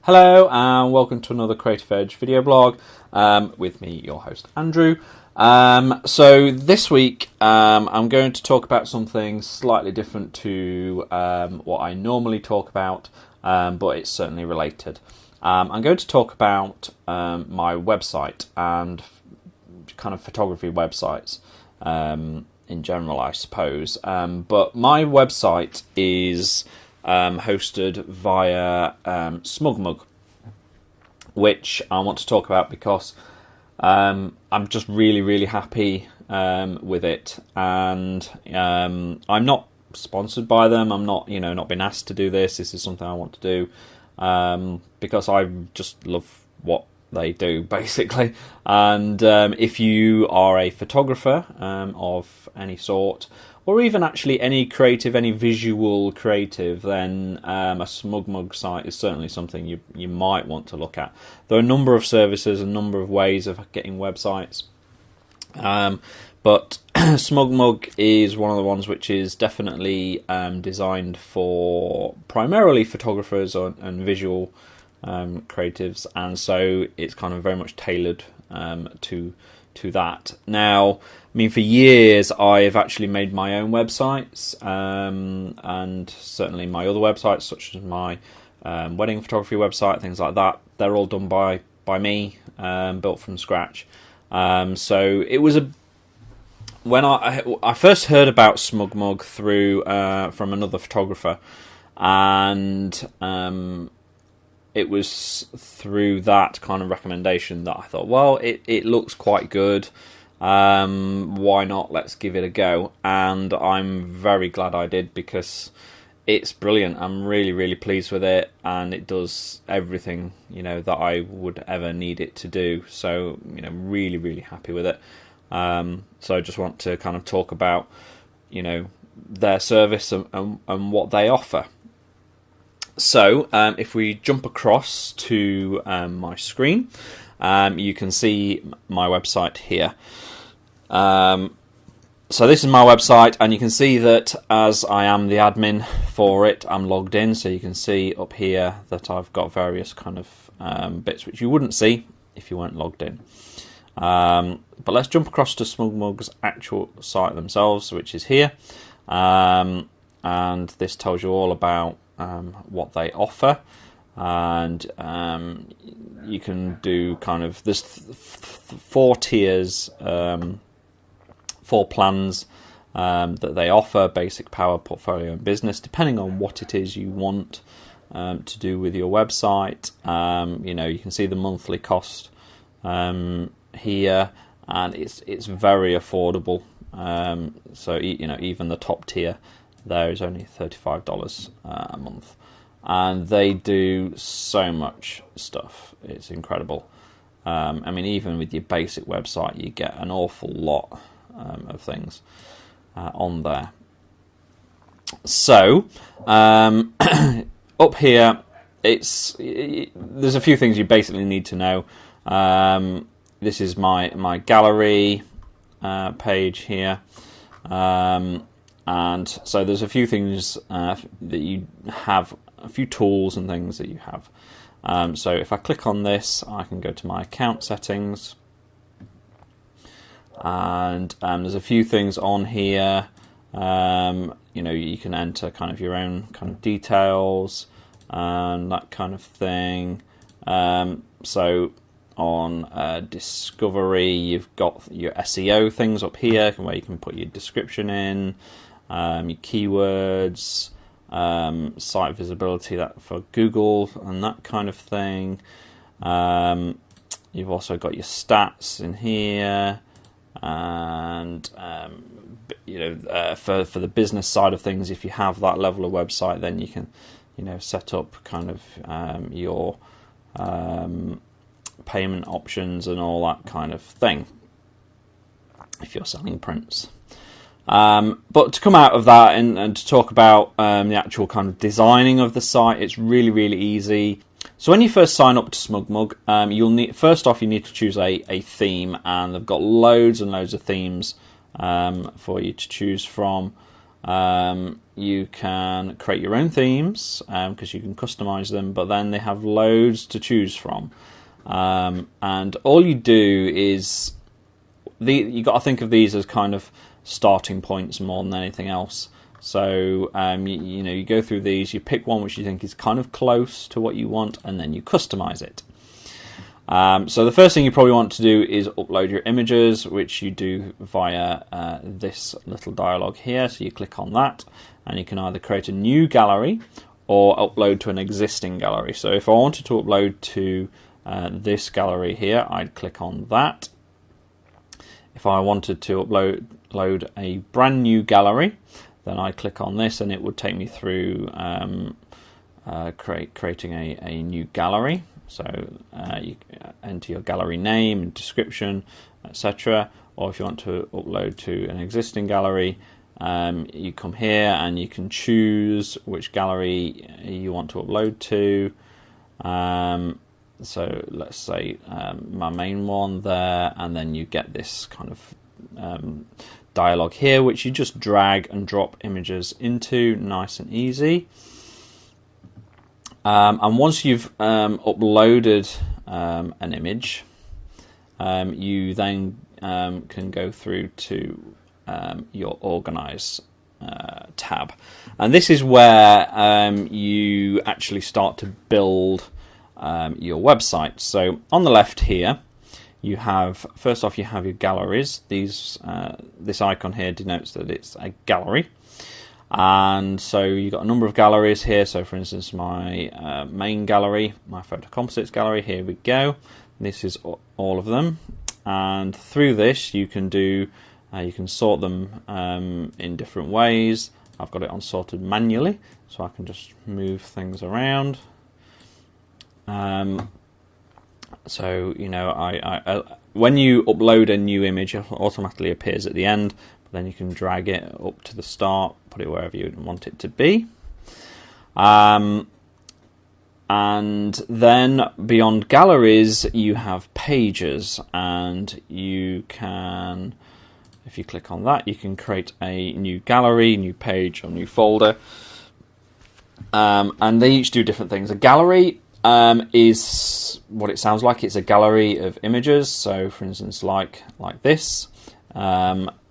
Hello and welcome to another Creative Edge video blog with me, your host Andrew. So this week I'm going to talk about something slightly different to what I normally talk about, but it's certainly related. I'm going to talk about my website and kind of photography websites in general, I suppose. But my website is hosted via Smugmug, which I want to talk about because I'm just really happy with it, and I'm not sponsored by them. I'm not not been asked to do this. This is something I want to do because I just love what they do, basically. And if you are a photographer of any sort, or even actually any creative, any visual creative, then a Smugmug site is certainly something you might want to look at. There are a number of services, a number of ways of getting websites, but Smugmug is one of the ones which is definitely designed for primarily photographers and visual creatives, and so it's kind of very much tailored to that. Now, I mean, for years I've actually made my own websites, and certainly my other websites, such as my wedding photography website, things like that, they're all done by me, built from scratch. So it was when I first heard about Smugmug through from another photographer, and it was through that kind of recommendation that I thought, well, it looks quite good. Why not? Let's give it a go. And I'm very glad I did, because it's brilliant. I'm really pleased with it, and it does everything that I would ever need it to do. So really happy with it. So I just want to kind of talk about their service and what they offer. So if we jump across to my screen, you can see my website here. So this is my website, and you can see that as I am the admin for it, I'm logged in. So you can see up here that I've got various kind of bits which you wouldn't see if you weren't logged in. But let's jump across to Smugmug's actual site themselves, which is here. And this tells you all about what they offer, and you can do kind of there's 4 tiers, 4 plans that they offer: basic, power, portfolio, and business, depending on what it is you want to do with your website. You can see the monthly cost here, and it's very affordable. So even the top tier there is only $35 a month, and they do so much stuff. It's incredible. I mean, even with your basic website, you get an awful lot of things on there. So up here, there's a few things you basically need to know. This is my gallery page here. And so there's a few things that you have, a few tools and things that you have. So if I click on this, I can go to my account settings, and there's a few things on here. You can enter kind of your own kind of details and that kind of thing. So on discovery, you've got your SEO things up here where you can put your description in, your keywords, site visibility that for Google and that kind of thing. You've also got your stats in here, and for the business side of things, if you have that level of website, then you can set up kind of your payment options and all that kind of thing if you're selling prints. But to come out of that and to talk about the actual kind of designing of the site, it's really easy. So when you first sign up to Smugmug, you'll need, first off, you need to choose a theme, and they've got loads and loads of themes for you to choose from. You can create your own themes because you can customize them, but then they have loads to choose from. And all you do is you got to think of these as kind of starting points more than anything else. So you go through these, you pick one which you think is kind of close to what you want, and then you customize it. So the first thing you probably want to do is upload your images, which you do via this little dialog here. So you click on that, and you can either create a new gallery or upload to an existing gallery. So if I wanted to upload to this gallery here, I'd click on that. If I wanted to upload a brand new gallery, then I click on this, and it would take me through creating a new gallery. So you enter your gallery name and description, etc. Or if you want to upload to an existing gallery, you come here and you can choose which gallery you want to upload to. So let's say my main one there, and then you get this kind of dialog here, which you just drag and drop images into, nice and easy. And once you've uploaded an image, you then can go through to your Organize tab. And this is where you actually start to build your website. So on the left here, you have, first off, you have your galleries. This icon here denotes that it's a gallery. And so you've got a number of galleries here. So for instance, my main gallery, my photo composites gallery, here we go. This is all of them. And through this, you can sort them in different ways. I've got it on sorted manually, so I can just move things around. So when you upload a new image, it automatically appears at the end, but then you can drag it up to the start, put it wherever you want it to be. And then beyond galleries, you have pages, and you can, if you click on that, you can create a new gallery, new page, or new folder. And they each do different things. A gallery is what it sounds like. It's a gallery of images. So for instance, like this.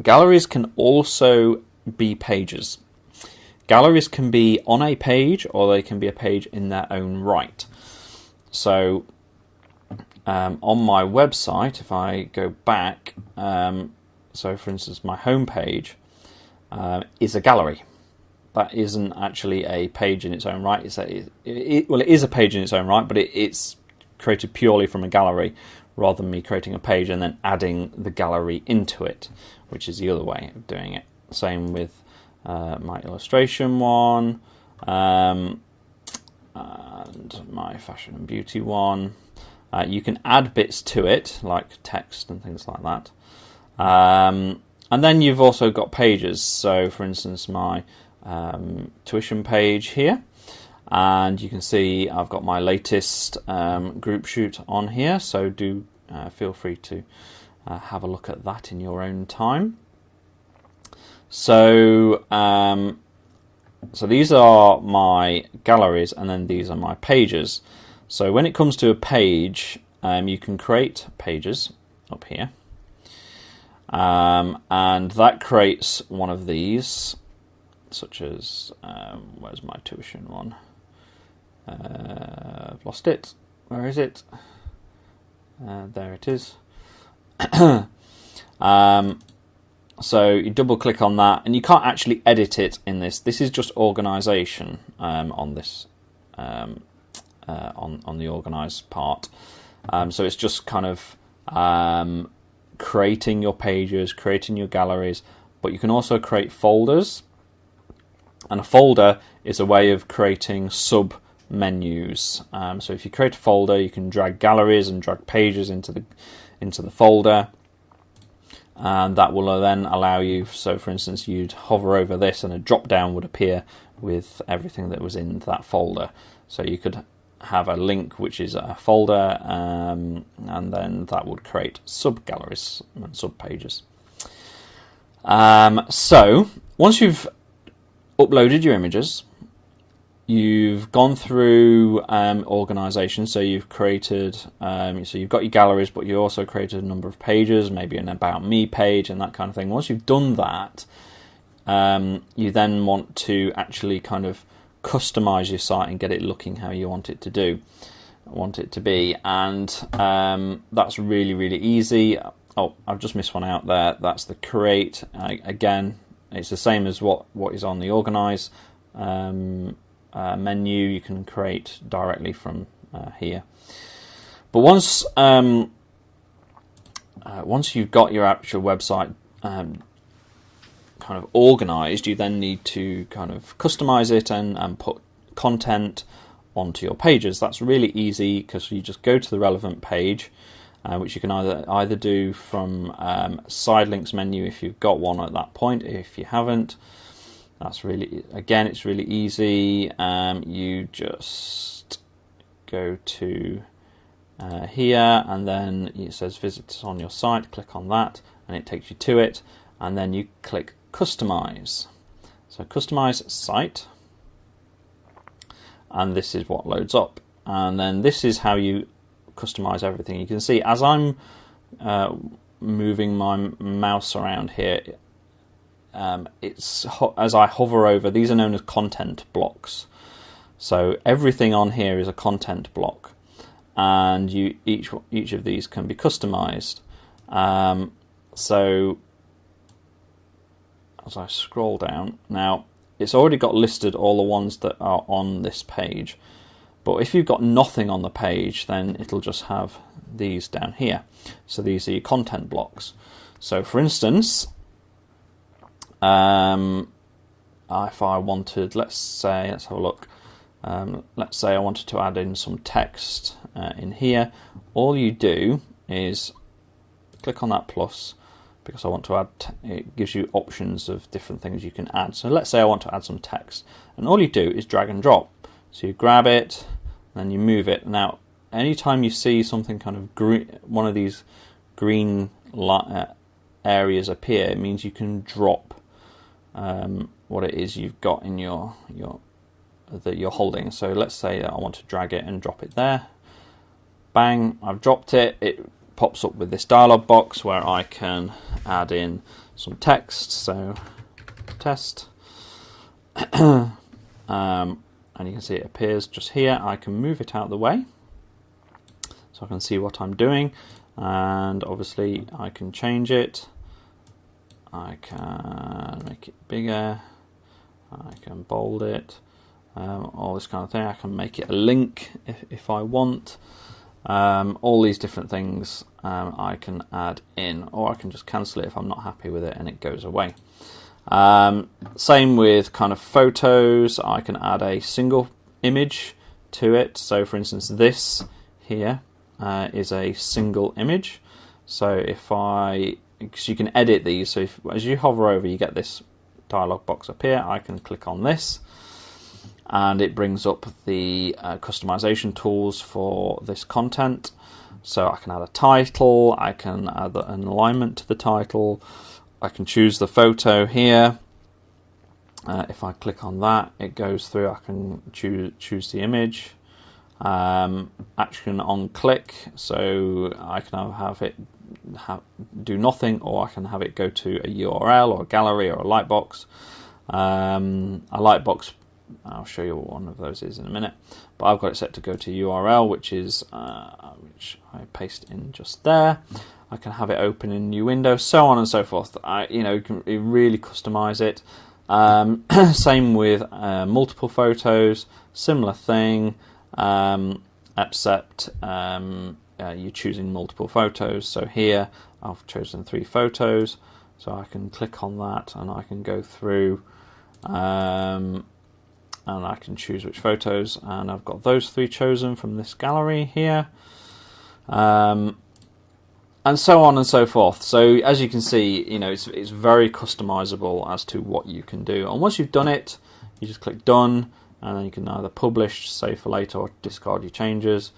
Galleries can also be pages. Galleries can be on a page, or they can be a page in their own right. So on my website, if I go back, so for instance, my home page is a gallery. That isn't actually a page in its own right. It is a page in its own right, but it's created purely from a gallery, rather than me creating a page and then adding the gallery into it, which is the other way of doing it. Same with my illustration one, and my fashion and beauty one. You can add bits to it, like text and things like that. And then you've also got pages. So for instance, my tuition page here, and you can see I've got my latest group shoot on here, so do feel free to have a look at that in your own time. So so these are my galleries, and then these are my pages. So when it comes to a page, you can create pages up here, and that creates one of these, such as where's my tuition one? I've lost it. Where is it? There it is. So you double click on that, and you can't actually edit it in this. This is just organization on this on the organize part. So it's just kind of creating your pages, creating your galleries, but you can also create folders. And a folder is a way of creating sub menus. So if you create a folder, you can drag galleries and drag pages into the folder, and that will then allow you. So for instance, you'd hover over this, and a drop down would appear with everything that was in that folder. So you could have a link which is a folder, and then that would create sub galleries and sub pages. So once you've uploaded your images. You've gone through organization, so you've created, so you've got your galleries, but you also created a number of pages, maybe an About Me page and that kind of thing. Once you've done that, you then want to actually kind of customize your site and get it looking how you want it to be, and that's really, really easy. Oh, I've just missed one out there. That's the create. Again, it's the same as what is on the organize menu. You can create directly from here. But once you've got your actual website kind of organized, you then need to kind of customize it and put content onto your pages. That's really easy because you just go to the relevant page, which you can either do from side links menu if you've got one at that point. If you haven't, that's really, again, it's really easy. You just go to here, and then it says visit on your site. Click on that, and it takes you to it, and then you click customize. So customize site, and this is what loads up, and then this is how you customize everything. You can see as I'm moving my mouse around here, as I hover over, these are known as content blocks. So everything on here is a content block, and each of these can be customized. So as I scroll down, now it's already got listed all the ones that are on this page, but if you've got nothing on the page, then it'll just have these down here. So these are your content blocks. So for instance, if I wanted, let's have a look. Let's say I wanted to add in some text in here. All you do is click on that plus, because I want to add, it gives you options of different things you can add. So let's say I want to add some text, and all you do is drag and drop. So you grab it, and then you move it. Now, anytime you see something kind of green, one of these green areas appear, it means you can drop what it is you've got in that you're holding. So let's say that I want to drag it and drop it there. Bang, I've dropped it. It pops up with this dialog box where I can add in some text. So test, and you can see it appears just here. I can move it out of the way so I can see what I'm doing, and obviously I can change it. I can make it bigger, I can bold it, all this kind of thing. I can make it a link if I want. All these different things I can add in, or I can just cancel it if I'm not happy with it and it goes away. Same with kind of photos. I can add a single image to it. So for instance, this here is a single image. So because you can edit these, so as you hover over, you get this dialog box up here. I can click on this, and it brings up the customization tools for this content. So I can add a title, I can add an alignment to the title, I can choose the photo here. If I click on that, it goes through. I can choose the image. Action on click, so I can have it do nothing, or I can have it go to a URL or a gallery or a lightbox. A lightbox, I'll show you what one of those is in a minute, but I've got it set to go to URL, which I paste in just there. I can have it open in a new window, so on and so forth. You can really customize it. Same with multiple photos, similar thing, except you're choosing multiple photos. So here I've chosen 3 photos, so I can click on that and I can go through and I can choose which photos, and I've got those 3 chosen from this gallery here, and so on and so forth. So as you can see, it's very customizable as to what you can do, and once you've done it, you just click done, and then you can either publish, save for later, or discard your changes,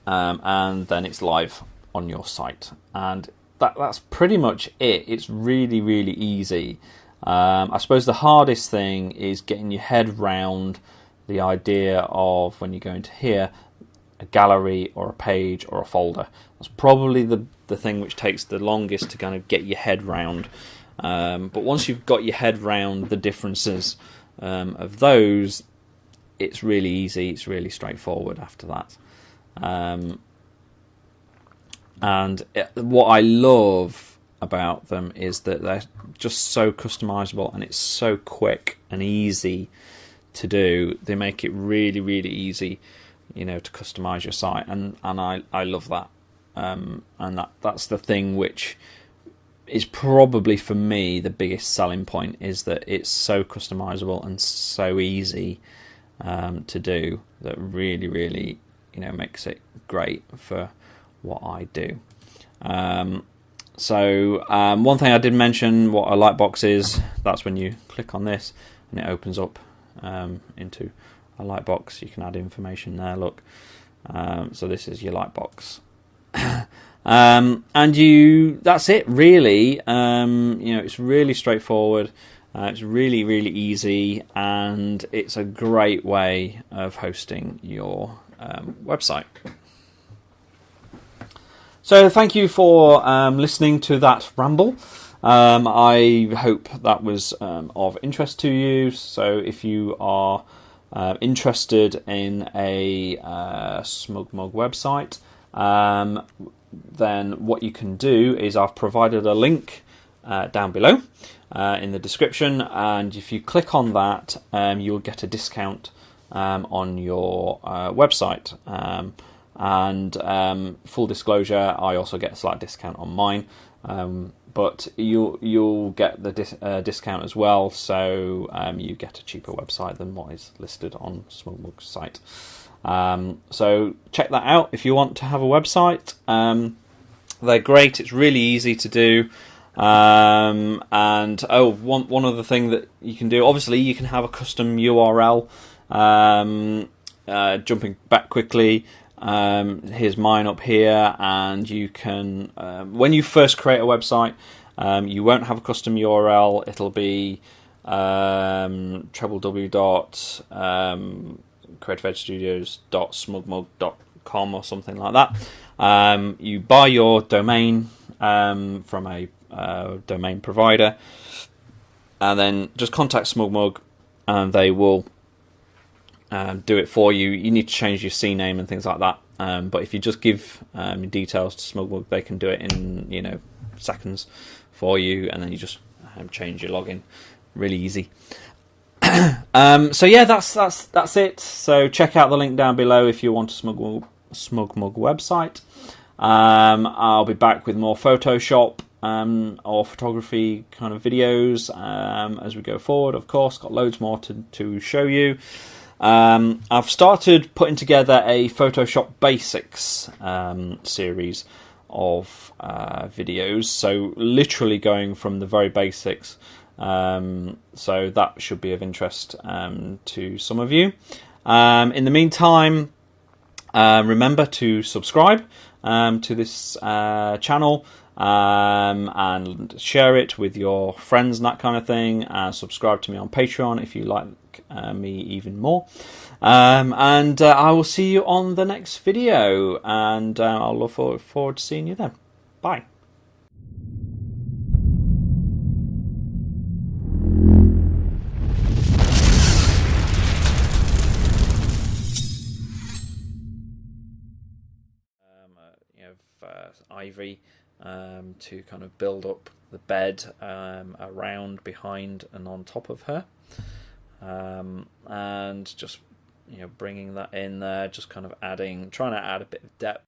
and then it's live on your site. And that's pretty much it. It's really, really easy. I suppose the hardest thing is getting your head round the idea of, when you go into here, a gallery or a page or a folder. That's probably the thing which takes the longest to kind of get your head round. But once you've got your head round the differences of those, it's really easy, it's really straightforward after that. What I love about them is that they're just so customizable, and it's so quick and easy to do. They make it really, really easy, to customize your site, and I love that. And that's the thing which is probably for me the biggest selling point, is that it's so customizable and so easy to do, that really, really makes it great for what I do. So one thing I did mention, what a lightbox is, that's when you click on this and it opens up into a lightbox. You can add information there, look. So this is your lightbox. And that's it really. It's really straightforward. It's really, really easy, and it's a great way of hosting your website. So thank you for listening to that ramble. I hope that was of interest to you. So if you are interested in a Smugmug website, then what you can do is, I've provided a link down below in the description, and if you click on that, you'll get a discount on your website. And full disclosure, I also get a slight discount on mine, but you'll get the discount as well, so you get a cheaper website than what is listed on Smugmug's site. So check that out if you want to have a website. They're great. It's really easy to do. One other thing that you can do, obviously you can have a custom URL. Jumping back quickly, here's mine up here, and you can, when you first create a website, you won't have a custom URL. It'll be www.creativeedgestudios.smugmug.com or something like that. You buy your domain from a domain provider, and then just contact Smugmug, and they will do it for you. You need to change your CNAME and things like that, but if you just give your details to Smugmug, they can do it in seconds for you, and then you just change your login. Really easy. So yeah, that's it. So check out the link down below if you want a Smugmug website. I'll be back with more Photoshop or photography kind of videos as we go forward. Of course, got loads more to show you. I've started putting together a Photoshop Basics series of videos, so literally going from the very basics. So that should be of interest to some of you. In the meantime, remember to subscribe to this channel, and share it with your friends and that kind of thing. Subscribe to me on Patreon if you like me even more. And I will see you on the next video, and I'll look forward to seeing you then. Bye. Ivy to kind of build up the bed around, behind and on top of her, and just bringing that in there, just kind of trying to add a bit of depth